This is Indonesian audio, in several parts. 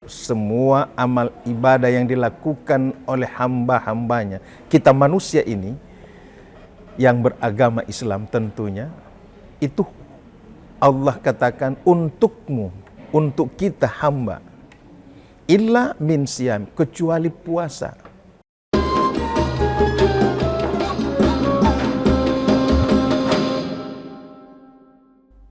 semua amal ibadah yang dilakukan oleh hamba-hambanya, kita manusia ini yang beragama Islam tentunya, itu Allah katakan untukmu, untuk kita hamba. Illa min siyam, kecuali puasa.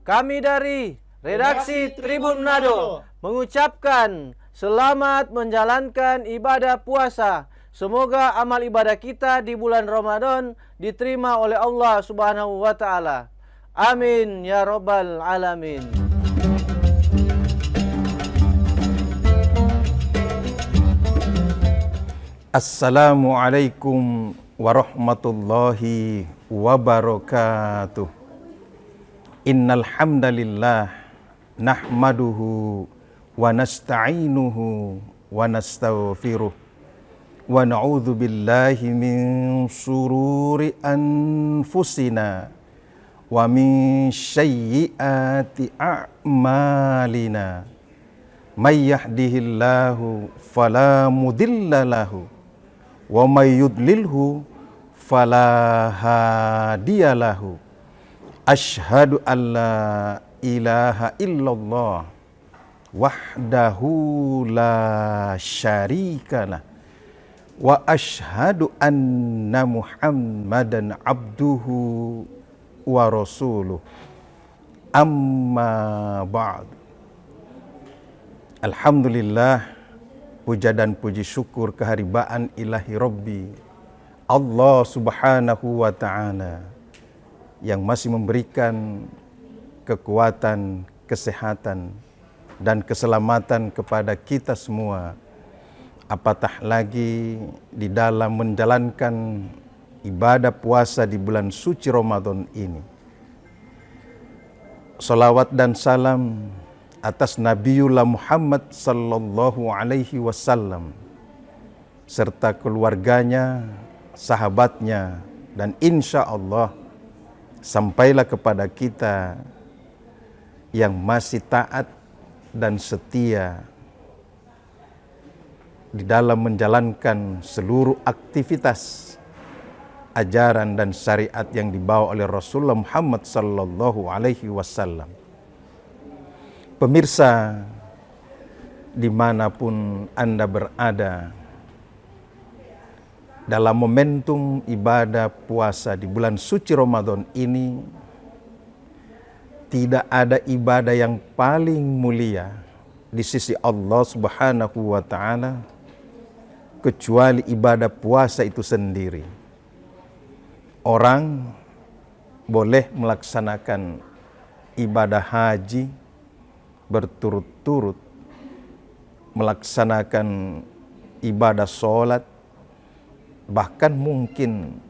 Kami dari Redaksi Tribun Manado mengucapkan selamat menjalankan ibadah puasa. Semoga amal ibadah kita di bulan Ramadan diterima oleh Allah Subhanahu wa taala. Amin ya rabbal alamin. Assalamualaikum warahmatullahi wabarakatuh. Innal hamdalillah nahmaduhu wa nasta'inuhu wa nastaghfiruh wa na'udzu billahi min shururi anfusina wa min sayyiati a'malina. May yahdihillahu fala mudilla lahu wa may yudlilhu fala hadiyalahu. Asyhadu an la ilaha illallah wahdahu la syarikalah wa asyhadu anna Muhammadan abduhu wa rasuluh. Amma ba'd. Alhamdulillah, puja dan puji syukur keharibaan ilahi Rabbi Allah subhanahu wa ta'ala yang masih memberikan kekuatan, kesehatan, dan keselamatan kepada kita semua. Apatah lagi di dalam menjalankan ibadah puasa di bulan suci Ramadan ini. Salawat dan salam atas Nabiullah Muhammad sallallahu alaihi wasallam serta keluarganya, sahabatnya, dan insya Allah sampailah kepada kita yang masih taat dan setia di dalam menjalankan seluruh aktivitas ajaran dan syariat yang dibawa oleh Rasulullah Muhammad sallallahu alaihi wasallam. Pemirsa dimanapun Anda berada, dalam momentum ibadah puasa di bulan suci Ramadan ini, tidak ada ibadah yang paling mulia di sisi Allah Subhanahu wa ta'ala kecuali ibadah puasa itu sendiri. Orang boleh melaksanakan ibadah haji berturut-turut, melaksanakan ibadah sholat, bahkan mungkin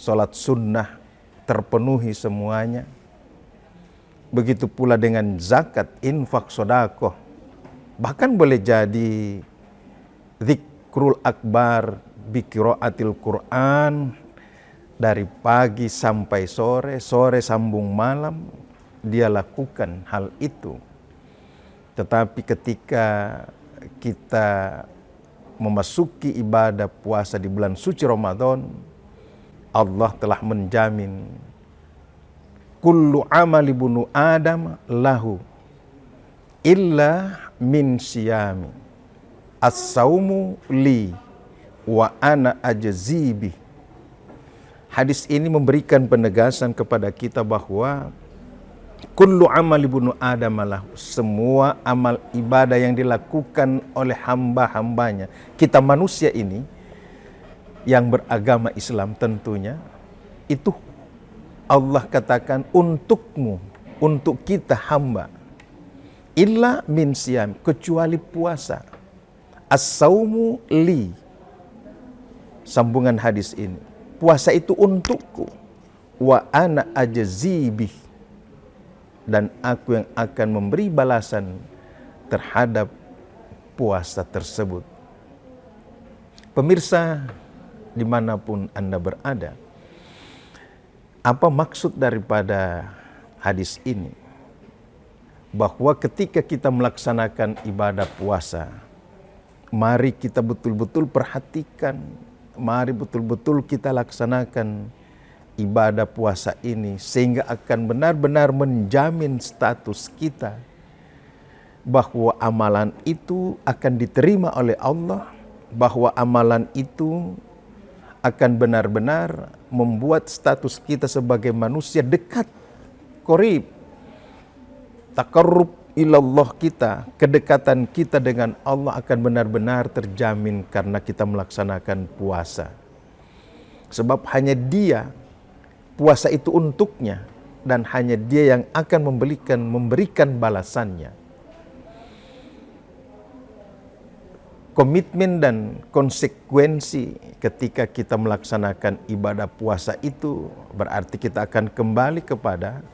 sholat sunnah terpenuhi semuanya. Begitu pula dengan zakat, infak, sedekah. Bahkan boleh jadi zikrul akbar bi qiraatil Quran dari pagi sampai sore, sore sambung malam, dia lakukan hal itu. Tetapi ketika kita memasuki ibadah puasa di bulan suci Ramadan, Allah telah menjamin kullu amali bunu adam lahu illa min siyami as-saumu li wa ana ajzibi. Hadis ini memberikan penegasan kepada kita bahwa kullu amali bunu adam lahu, semua amal ibadah yang dilakukan oleh hamba-hambanya, kita manusia ini yang beragama Islam tentunya, itu Allah katakan untukmu, untuk kita hamba. Illa min siyam, kecuali puasa. As-saumu li. Sambungan hadis ini, puasa itu untukku. Wa ana ajzibih, dan aku yang akan memberi balasan terhadap puasa tersebut. Pemirsa dimanapun Anda berada, apa maksud daripada hadis ini? bahwa ketika kita melaksanakan ibadah puasa, mari kita betul-betul perhatikan, mari betul-betul kita laksanakan ibadah puasa ini sehingga akan benar-benar menjamin status kita bahwa amalan itu akan diterima oleh Allah, bahwa amalan itu akan benar-benar membuat status kita sebagai manusia dekat, qorib, taqarrub ilallah kita, kedekatan kita dengan Allah akan benar-benar terjamin karena kita melaksanakan puasa. Sebab hanya Dia, puasa itu untuknya, dan hanya Dia yang akan memberikan balasannya. Komitmen dan konsekuensi ketika kita melaksanakan ibadah puasa itu berarti kita akan kembali kepada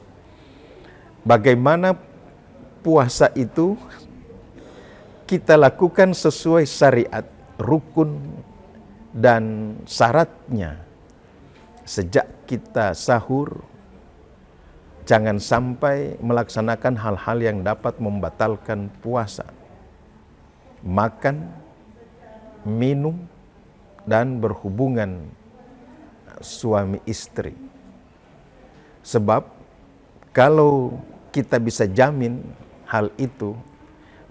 bagaimana puasa itu kita lakukan sesuai syariat, rukun dan syaratnya. Sejak kita sahur, jangan sampai melaksanakan hal-hal yang dapat membatalkan puasa. Makan, minum, dan berhubungan suami istri. Sebab kalau kita bisa jamin hal itu,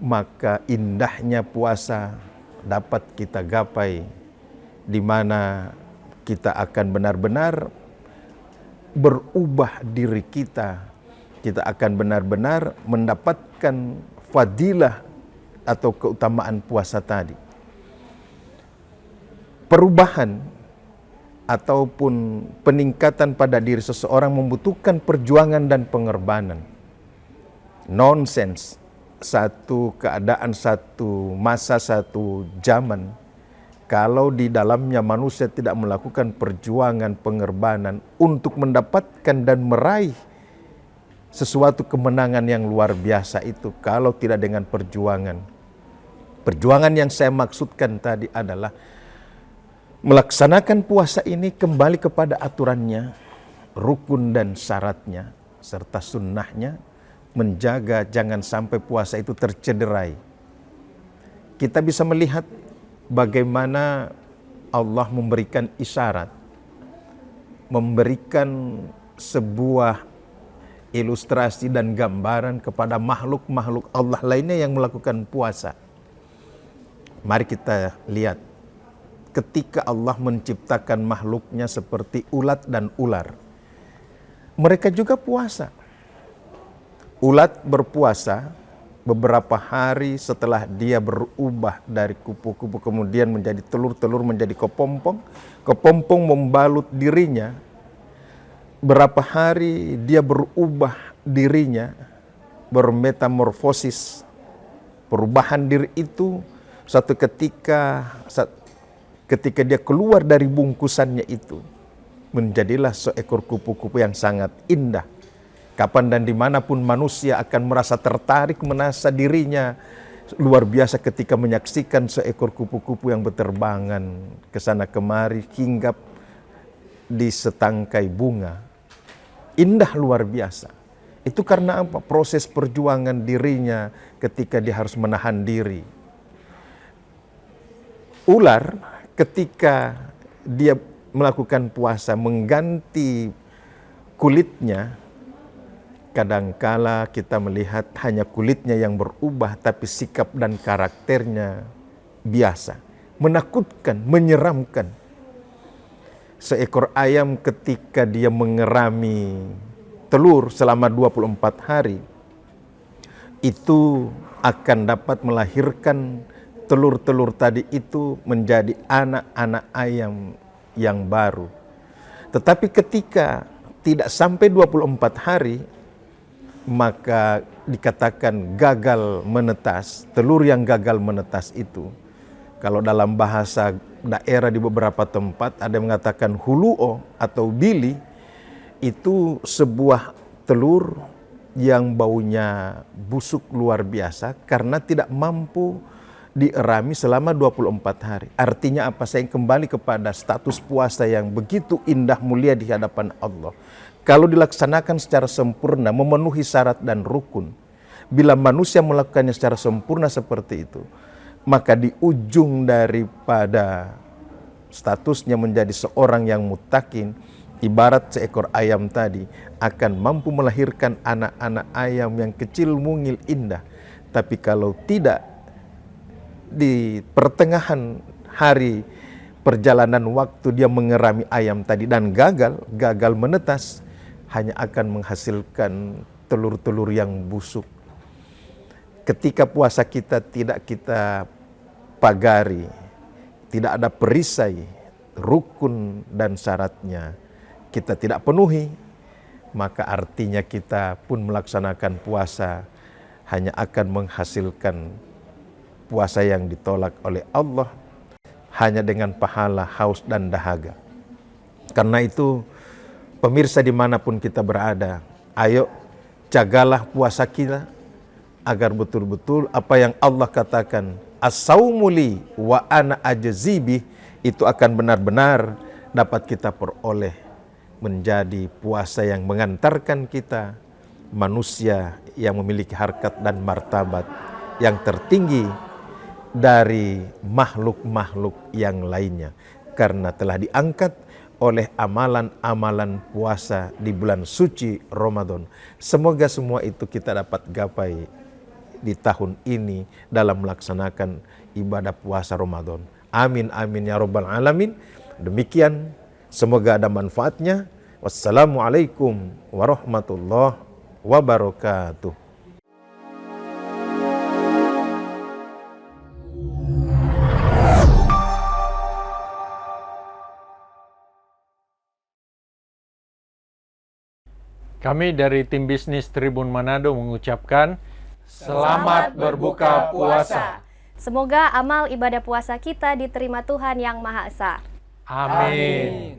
maka indahnya puasa dapat kita gapai, di mana kita akan benar-benar berubah diri kita. Kita akan benar-benar mendapatkan fadilah atau keutamaan puasa tadi. Perubahan ataupun peningkatan pada diri seseorang membutuhkan perjuangan dan pengorbanan. Nonsense, satu keadaan, satu masa, satu zaman, kalau di dalamnya manusia tidak melakukan perjuangan, pengorbanan untuk mendapatkan dan meraih sesuatu kemenangan yang luar biasa itu, kalau tidak dengan perjuangan. Perjuangan yang saya maksudkan tadi adalah melaksanakan puasa ini kembali kepada aturannya, rukun dan syaratnya, serta sunnahnya, menjaga jangan sampai puasa itu tercederai. Kita bisa melihat bagaimana Allah memberikan isyarat, memberikan sebuah ilustrasi dan gambaran kepada makhluk-makhluk Allah lainnya yang melakukan puasa. Mari kita lihat. Ketika Allah menciptakan makhluknya seperti ulat dan ular, mereka juga puasa. Ulat berpuasa beberapa hari setelah dia berubah dari kupu-kupu kemudian menjadi telur-telur menjadi kepompong. Kepompong membalut dirinya. Berapa hari dia berubah dirinya, bermetamorfosis. Perubahan diri itu suatu ketika dia keluar dari bungkusannya itu, menjadilah seekor kupu-kupu yang sangat indah. Kapan dan dimanapun manusia akan merasa tertarik, merasa dirinya luar biasa ketika menyaksikan seekor kupu-kupu yang berterbangan ke sana kemari, hinggap di setangkai bunga. Indah luar biasa. Itu karena apa? Proses perjuangan dirinya ketika dia harus menahan diri. Ular ketika dia melakukan puasa, mengganti kulitnya, kadangkala kita melihat hanya kulitnya yang berubah, tapi sikap dan karakternya biasa, menakutkan, menyeramkan. Seekor ayam ketika dia mengerami telur selama 24 hari, itu akan dapat melahirkan telur-telur tadi itu menjadi anak-anak ayam yang baru. Tetapi ketika tidak sampai 24 hari, maka dikatakan gagal menetas. Telur yang gagal menetas itu, kalau dalam bahasa daerah di beberapa tempat ada yang mengatakan huluo atau bili, itu sebuah telur yang baunya busuk luar biasa karena tidak mampu dierami selama 24 hari. Artinya apa? Saya kembali kepada status puasa yang begitu indah mulia di hadapan Allah. Kalau dilaksanakan secara sempurna, memenuhi syarat dan rukun, Bila manusia melakukannya secara sempurna seperti itu, maka di ujung daripada statusnya menjadi seorang yang muttaqin, ibarat seekor ayam tadi, akan mampu melahirkan anak-anak ayam yang kecil, mungil, indah. Tapi kalau tidak, di pertengahan hari perjalanan waktu dia mengerami ayam tadi dan gagal menetas, hanya akan menghasilkan telur-telur yang busuk. Ketika puasa kita tidak kita pagari, tidak ada perisai, rukun dan syaratnya kita tidak penuhi, maka artinya kita pun melaksanakan puasa hanya akan menghasilkan puasa yang ditolak oleh Allah, hanya dengan pahala haus dan dahaga. Karena itu, pemirsa dimanapun kita berada, ayo jagalah puasa kita, agar betul-betul apa yang Allah katakan, as-saumu li wa ana ajzi bih, itu akan benar-benar dapat kita peroleh menjadi puasa yang mengantarkan kita manusia yang memiliki harkat dan martabat yang tertinggi dari makhluk-makhluk yang lainnya, karena telah diangkat oleh amalan-amalan puasa di bulan suci Ramadan. Semoga semua itu kita dapat gapai di tahun ini dalam melaksanakan ibadah puasa Ramadan. Amin amin ya rabbal alamin. Demikian, semoga ada manfaatnya. Wassalamualaikum warahmatullahi wabarakatuh. Kami dari tim bisnis Tribun Manado mengucapkan selamat berbuka puasa. Semoga amal ibadah puasa kita diterima Tuhan Yang Maha Esa. Amin.